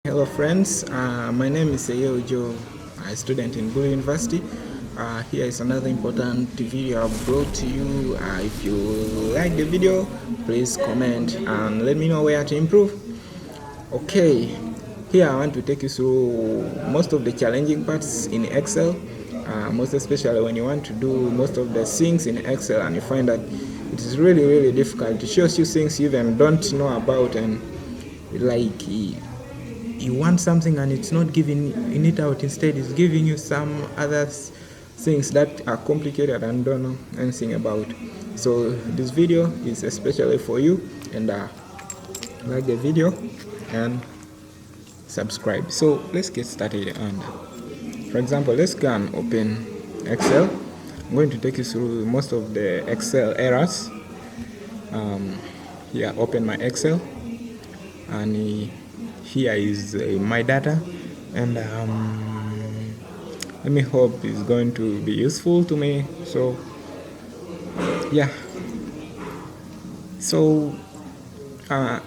Hello friends, my name is Joe, a student in Bulu University. Here is another important video I've brought to you. If you like the video, please comment and let me know where to improve. Okay, here I want to take you through most of the challenging parts in Excel, most especially when you want to do most of the things in Excel and you find that it is really difficult. It shows you things you even don't know about, and like you want something and it's not giving it out. Instead, it's giving you some other things that are complicated and don't know anything about. So this video is especially for you, and like the video and subscribe. So let's get started. And for example, let's go and open Excel. I'm going to take you through most of the Excel errors. Here, open my Excel, and here is my data, and let me hope it's going to be useful to me. So yeah, so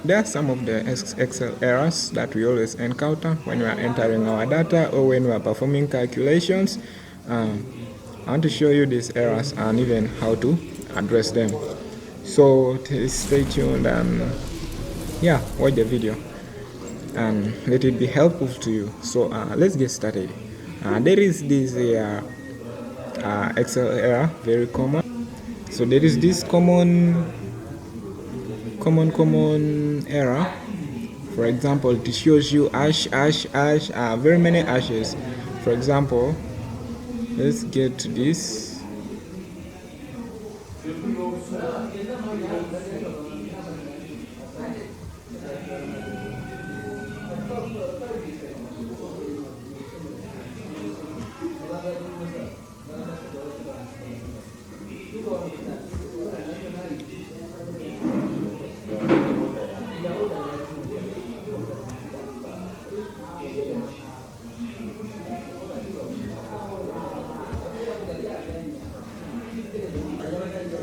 there are some of the Excel errors that we always encounter when we are entering our data or when we are performing calculations. I want to show you these errors and even how to address them. So stay tuned and yeah, watch the video and let it be helpful to you. So let's get started. There is this Excel error, very common. So there is this common error. For example, it shows you very many ashes. For example, let's get to this.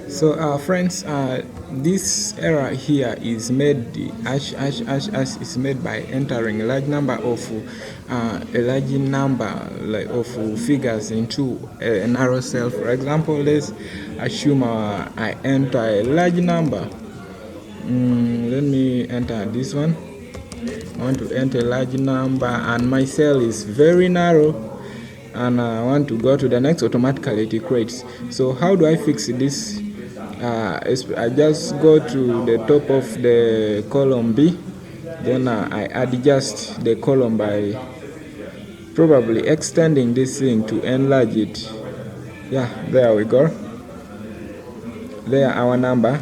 So friends, this error here is made, is made by entering a large number of figures into a narrow cell. For example, let's assume I enter a large number. Let me enter this one. I want to enter a large number and my cell is very narrow, and I want to go to the next. Automatically it creates. So how do I fix this? I just go to the top of the column B, then I adjust the column by probably extending this thing to enlarge it. Yeah, there we go. There our number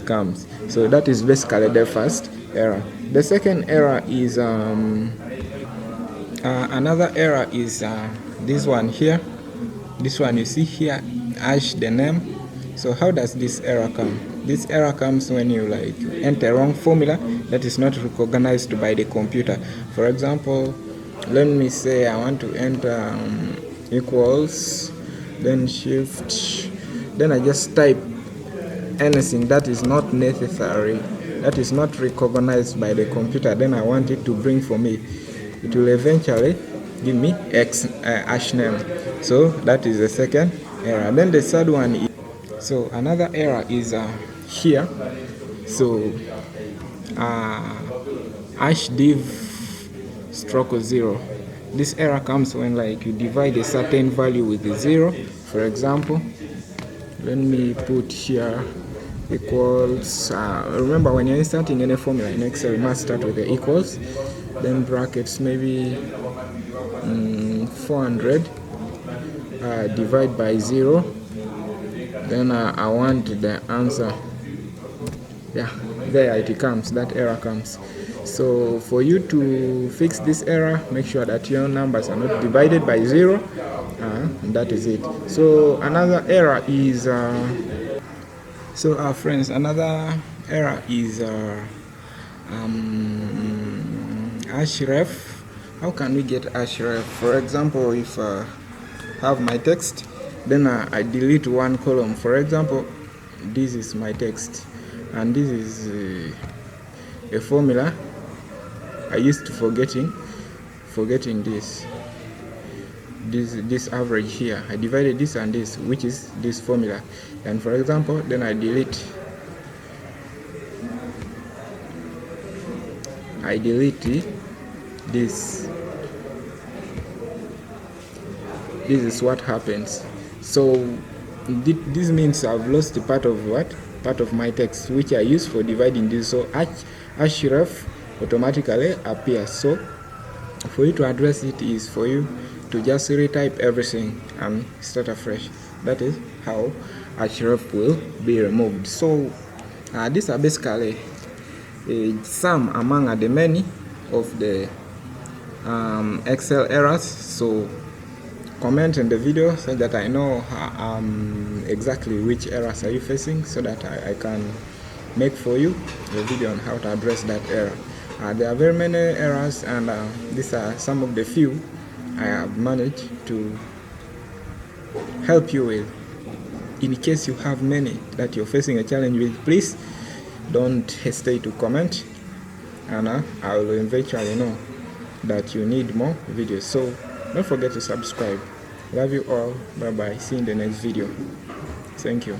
comes. So that is basically the first error. The second error is another error is this one here. This one you see here, the name. So how does this error come? This error comes when you enter wrong formula that is not recognized by the computer. For example, let me say I want to enter equals, then shift, then I just type anything that is not necessary, that is not recognized by the computer. Then I want it to bring for me. It will eventually give me hash name. So that is the second error. Then the third one is, so another error is here. So hash div stroke 0. This error comes when you divide a certain value with a 0. For example, let me put here equals. Remember, when you're inserting any formula in Excel, you must start with the equals, then brackets, maybe 400 divide by 0. Then I want the answer. Yeah, there it comes. That error comes. So for you to fix this error, make sure that your numbers are not divided by 0. That is it. So another error is friends, another error is href. How can we get href? For example, if I have my text, then I delete one column. For example, this is my text and this is a formula. I used to forgetting this average here. I divided this and this, which is this formula, and for example, then I delete this. This is what happens. So this means I've lost a part of my text which I use for dividing this. So href automatically appears. So for you to address it is for you to just retype everything and start afresh. That is how href will be removed. So these are basically some among the many of the Excel errors. So comment in the video so that I know exactly which errors are you facing, so that I can make for you a video on how to address that error. There are very many errors, and these are some of the few I have managed to help you with. In case you have many that you're facing a challenge with, please don't hesitate to comment, and I will eventually know that you need more videos. So don't forget to subscribe. Love you all. Bye bye. See you in the next video. Thank you.